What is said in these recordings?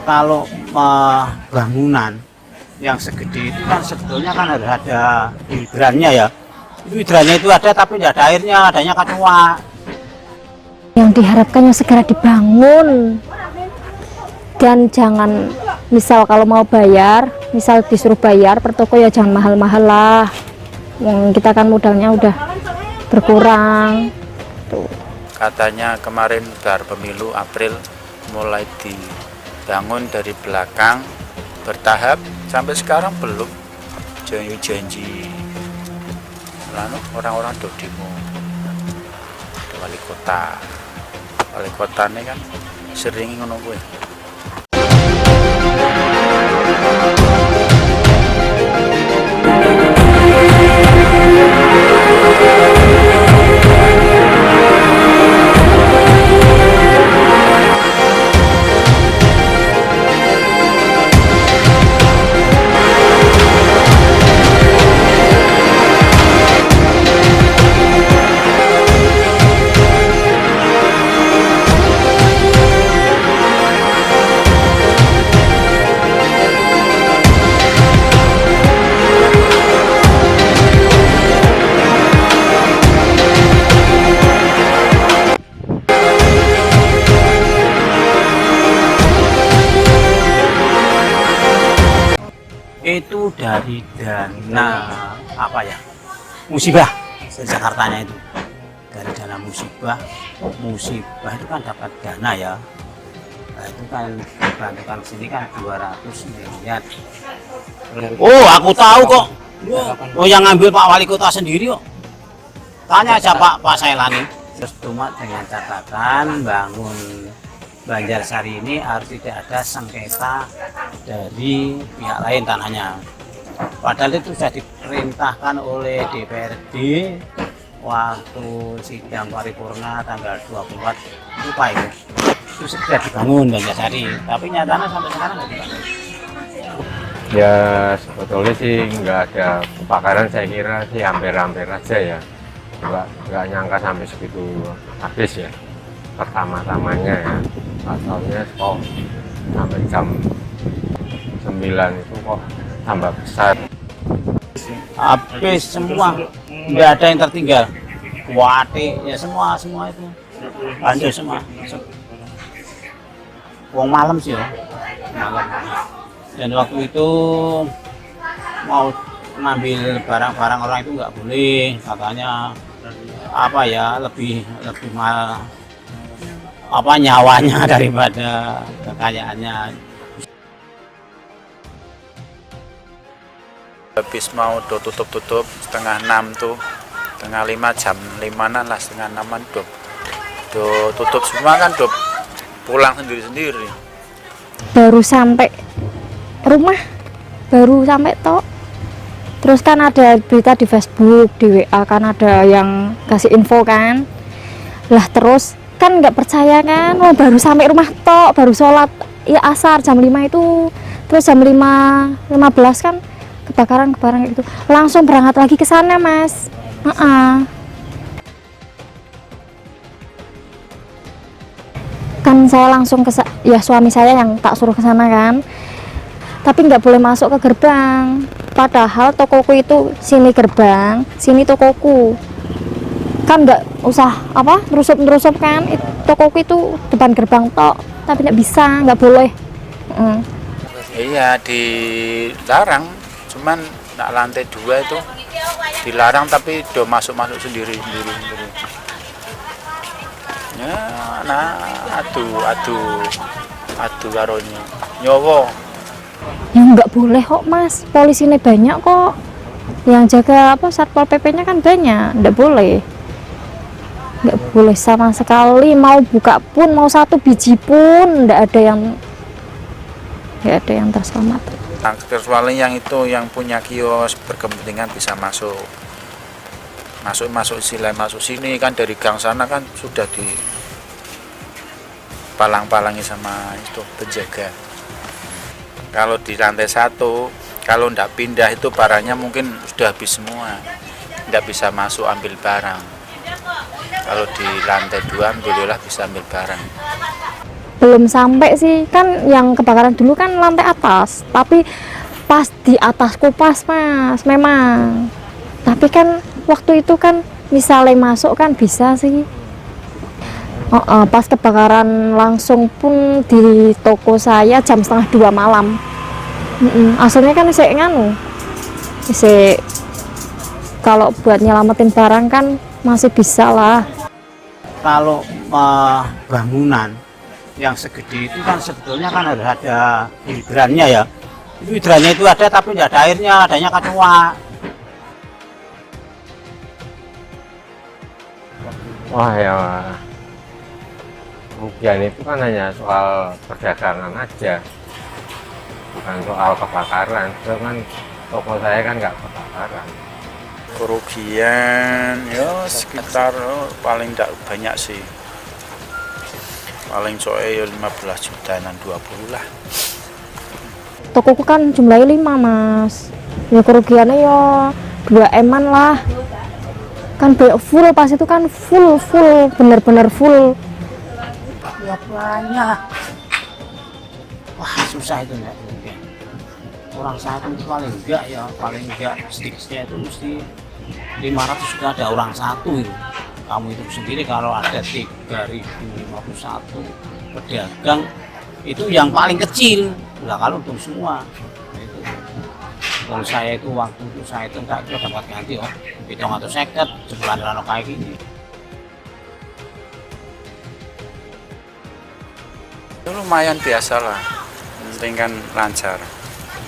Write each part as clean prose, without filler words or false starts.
kalau bangunan yang segede itu kan sebetulnya kan harus ada hidrannya ya. Itu hidrannya itu ada tapi tidak ada airnya, adanya kacua. Yang diharapkan yang segera dibangun, dan jangan misal kalau mau bayar, misal disuruh bayar per toko ya jangan mahal-mahal lah. Kita kan modalnya udah berkurang. Tuh. Katanya kemarin bar pemilu April mulai dibangun dari belakang bertahap, sampai sekarang belum janji-janji. Lalu orang-orang do demo wali kota ini kan sering ngono kuwi. Itu dari dana apa ya, musibah Jakartanya itu, dari dana musibah itu kan dapat dana ya. Nah, itu kan dibantukan sini kan 200 miliar. Oh aku tahu kok. Oh yang ngambil Pak Wali Kota sendiri kok. Tanya aja Pak Sailani. Terus cuma dengan catatan bangun Banjarsari ini harus tidak ada sengketa dari pihak lain tanahnya. Padahal itu sudah diperintahkan oleh DPRD waktu sidang paripurna tanggal 24 lupa itu sudah dibangun Banjarsari, tapi nyatanya sampai sekarang nggak dibangun. Ya sebetulnya sih nggak ada kebakaran, saya kira sih hampir-hampir aja ya, nggak nyangka sampai segitu habis ya. Pertama-tamanya ya, pasalnya kok sampai jam 9 itu kok tambah besar. Habis semua, nggak ada yang tertinggal. Kuate ya semua itu hancur semua. Wong malam sih ya, malam. Dan waktu itu mau ngambil barang-barang orang itu nggak boleh, katanya apa ya, lebih mahal apa nyawanya daripada kekayaannya. Habis mau tutup setengah 6 tuh, setengah 5, jam 5-an lah, setengah 6-an tutup semua kan, pulang sendiri-sendiri. Baru sampai rumah, baru sampai tok. Terus kan ada berita di Facebook, di WA kan ada yang kasih info kan. Lah terus kan nggak percaya kan, oh, baru sampai rumah tok, baru sholat ya asar jam 5 itu. Terus jam 5.15 kan kebakaran itu, langsung berangkat lagi ke sana Mas. Kan saya langsung ya suami saya yang tak suruh ke sana kan, tapi nggak boleh masuk ke gerbang, padahal tokoku itu sini gerbang, sini tokoku kan, nggak usah apa nerusup kan, tokoku itu depan gerbang tok, tapi nggak bisa, nggak boleh. Iya dilarang, cuman nak lantai 2 itu dilarang, tapi do masuk sendiri. Ya, nah adu karonya nyowo. Ya nggak boleh kok Mas, polisi ini banyak kok, yang jaga apa satpol pp-nya kan banyak, nggak boleh sama sekali. Mau buka pun, mau 1 biji pun nggak ada yang terselamat. Kecuali yang itu yang punya kios berkepentingan bisa masuk sini kan, dari gang sana kan sudah di palang-palangi sama itu penjaga. Kalau di lantai 1, kalau ndak pindah itu barangnya mungkin sudah habis semua, ndak bisa masuk ambil barang. Kalau di lantai 2 alhamdulillah bisa ambil barang. belum sampai sih, kan yang kebakaran dulu kan lantai atas, tapi pas di atas kupas mas memang, tapi kan waktu itu kan misalnya masuk kan bisa sih. Pas kebakaran langsung pun di toko saya jam setengah 2 malam. Aslinya kan saya nganu, saya kalau buat nyelamatin barang kan masih bisa lah. Kalau bangunan yang segede itu kan sebetulnya kan harus ada hidrannya ya. Itu hidrannya itu ada tapi tidak ada airnya, adanya kecoa. Wah ya, kerugian itu kan hanya soal perdagangan aja, bukan soal kebakaran. Itu kan toko saya kan nggak kebakaran. Kerugian ya sekitar paling tidak banyak sih, paling soalnya 15 jutaan 20 lah. Tokoku kan jumlahnya 5 mas, ya kerugiannya ya 2 M-an lah, kan full pas itu kan full bener-bener full. Ya banyak. Wah susah itu enggak. Orang satu itu paling enggak sedikitnya itu mesti 500 sudah ada orang satu itu. Kamu itu sendiri kalau ada 3.051 pedagang itu yang paling kecil. Lah kalau untuk semua itu. Kalau saya itu waktu itu saya itu enggak dapat ganti hitung atau seket sebulan rano kayak gini. Itu lumayan biasa lah, penting kan lancar.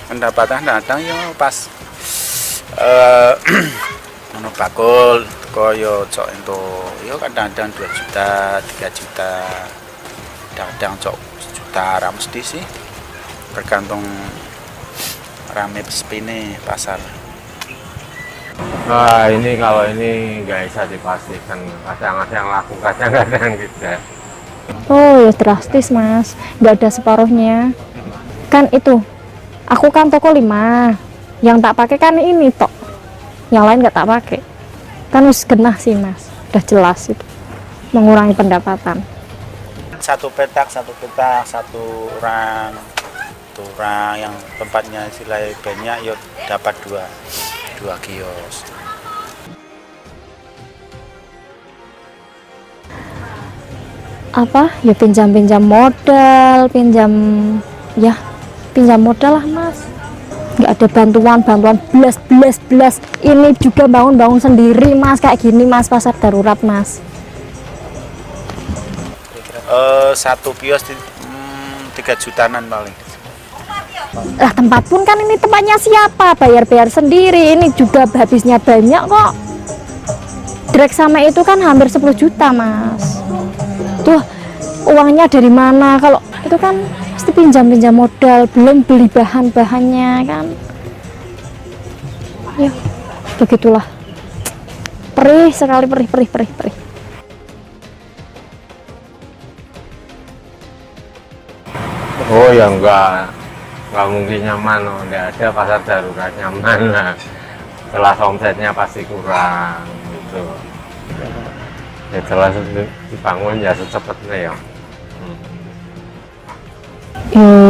Pendapatan datang ya pas ono bakul koyo cok ento yo kadang-kadang 2 juta 3 juta, kadang-kadang cok 1 juta ra mesti sih, tergantung rame sepine pasar. Nah ini kalau ini nggak bisa dipastikan, kadang-kadang laku kadang-kadang tidak. Oh ya drastis mas, nggak ada separuhnya. Kan itu, aku kan toko 5, yang tak pakai kan ini tok, yang lain nggak tak pakai. Kan harus genah sih mas, udah jelas itu mengurangi pendapatan. Satu petak satu orang yang tempatnya silai banyak yuk dapat dua kios. Apa ya pinjam modal, pinjam modal lah mas, nggak ada bantuan belas. Ini juga bangun sendiri mas, kayak gini mas, pasar darurat mas. Satu kios 3 jutaan paling. Lah tempat pun kan ini tempatnya siapa, bayar sendiri, ini juga habisnya banyak kok. Drek sama itu kan hampir 10 juta mas. Tuh uangnya dari mana? Kalau itu kan pasti pinjam modal, belum beli bahan-bahannya kan. Ya begitulah, perih sekali, perih. Oh ya nggak mungkin nyaman, nggak ada pasar darurat nyaman lah. Kelas omsetnya pasti kurang gitu. Ya jelas dibangun ya secepatnya ya.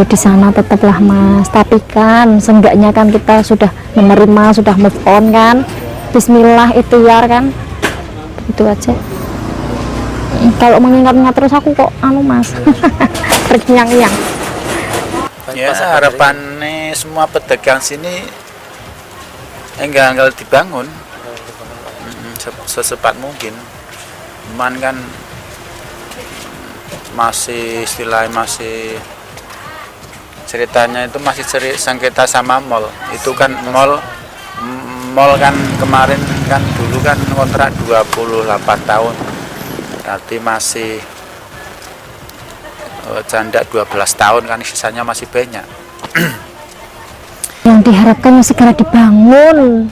Di sana tetaplah mas, tapi kan seenggaknya kan kita sudah menerima, sudah move on kan. Bismillah ikhtiar kan, itu aja. Kalau mengingat-ingat terus aku kok mas ternyang-nyang. Ya harapannya semua pedagang sini enggak dibangun secepat mungkin. Cuman kan masih ceritanya itu masih sengketa sama mall. Itu kan mall kan kemarin kan dulu kan kontrak 28 tahun. Berarti masih janda 12 tahun kan, sisanya masih banyak. Yang diharapkan segera dibangun,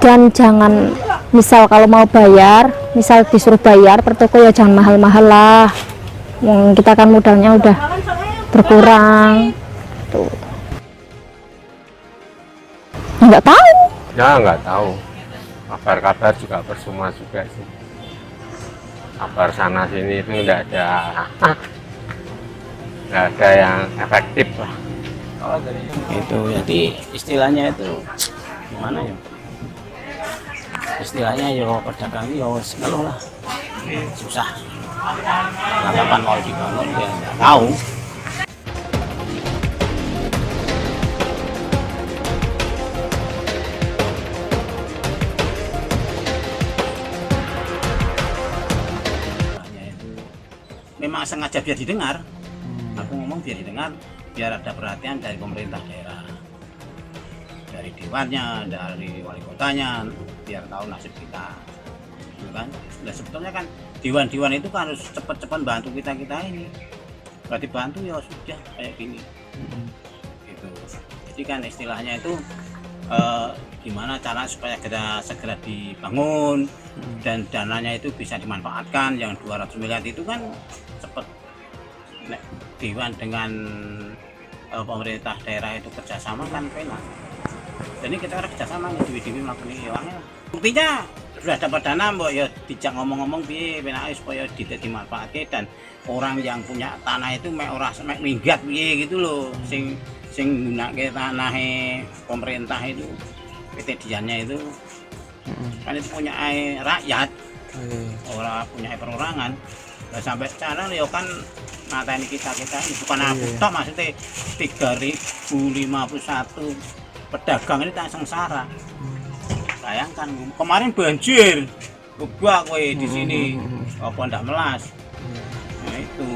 dan jangan misal kalau mau bayar, misal disuruh bayar per toko ya jangan mahal-mahal lah. Kita kan modalnya udah berkurang tuh. Nggak tahu Ya nggak tahu, kabar juga percuma juga sih, kabar sana sini itu nggak ada nggak ada yang efektif lah. Itu jadi istilahnya itu gimana ya? Istilahnya yo pedagang yo ngeluh lah, susah. Nah, kapan mau dibangun ya nggak tahu. Memang sengaja biar didengar. Aku ngomong biar didengar, biar ada perhatian dari pemerintah daerah, dari dewannya, dari wali kotanya, biar tahu nasib kita, gitu kan? Nah, sebetulnya kan dewan-dewan itu kan harus cepat-cepat bantu kita ini. Berarti bantu ya sudah kayak gini, gitu. Jadi kan istilahnya itu gimana cara supaya kita segera dibangun dan dananya itu bisa dimanfaatkan. Yang 200 miliar itu kan cepat. Nek dewan dengan pemerintah daerah itu kerjasama kan penak. Jadi kita harus kerjasama dewi-dewi melakukan uangnya. Buktinya sudah dapat dana, mbok ya dijak ngomong-ngomong piye penake supaya dimanfaatkan dan orang yang punya tanah itu mek ora mek minggat piye gitu loh. Sing gunake tanahe pemerintah itu PT Diannya itu kan itu punya rakyat, orang punya perorangan. Nah, sampai sekarang ya kan mateni kita ini bukan aku tok, maksudnya 3051 pedagang ini tak sengsara. Bayangkan kemarin banjir, gua kowe di sini apa ndak melas. Nah itu